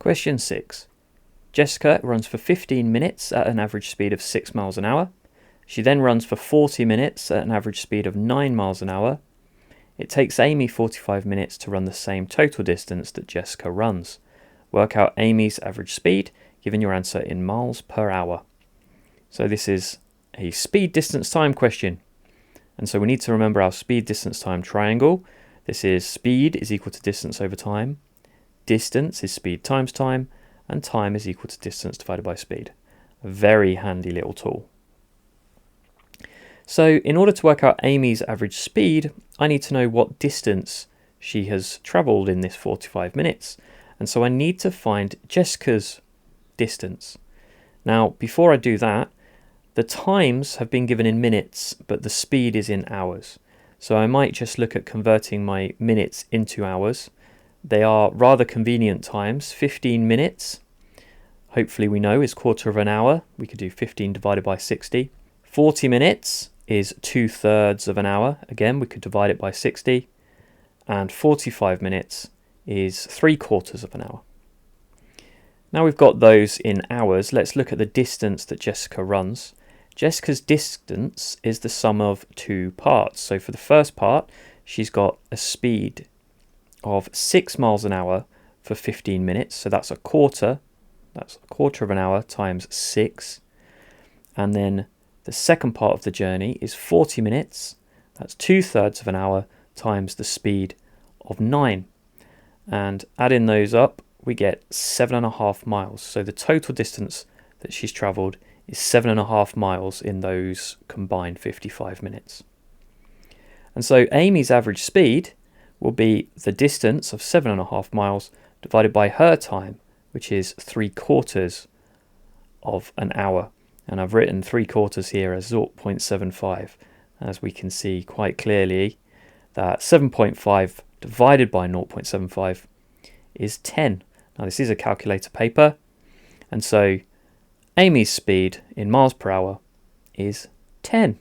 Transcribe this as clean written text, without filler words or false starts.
Question 6. Jessica runs for 15 minutes at an average speed of 6 miles an hour. She then runs for 40 minutes at an average speed of 9 miles an hour. It takes Amy 45 minutes to run the same total distance that Jessica runs. Work out Amy's average speed, given your answer in miles per hour. So this is a speed, distance, time question. And so we need to remember our speed, distance, time triangle. This is speed is equal to distance over time. Distance is speed times time. And time is equal to distance divided by speed. A very handy little tool. So in order to work out Amy's average speed, I need to know what distance she has travelled in this 45 minutes. And so I need to find Jessica's distance. Now, before I do that, the times have been given in minutes, but the speed is in hours. So I might just look at converting my minutes into hours. They are rather convenient times. 15 minutes, hopefully we know, is quarter of an hour. We could do 15 divided by 60. 40 minutes is 2/3 of an hour. Again, we could divide it by 60. And 45 minutes is 3/4 of an hour. Now we've got those in hours, let's look at the distance that Jessica runs. Jessica's distance is the sum of two parts. So for the first part, she's got a speed of 6 miles an hour for 15 minutes. So that's a quarter. That's a quarter of an hour times 6. And then the second part of the journey is 40 minutes. That's 2/3 of an hour times the speed of 9. And adding those up, we get 7.5 miles. So the total distance that she's travelled is 7.5 miles in those combined 55 minutes. And so Amy's average speed will be the distance of 7.5 miles divided by her time, which is 3/4 of an hour. And I've written 3/4 here as 0.75, as we can see quite clearly that 7.5 divided by 0.75 is 10. Now this is a calculator paper, and so Amy's speed in miles per hour is 10.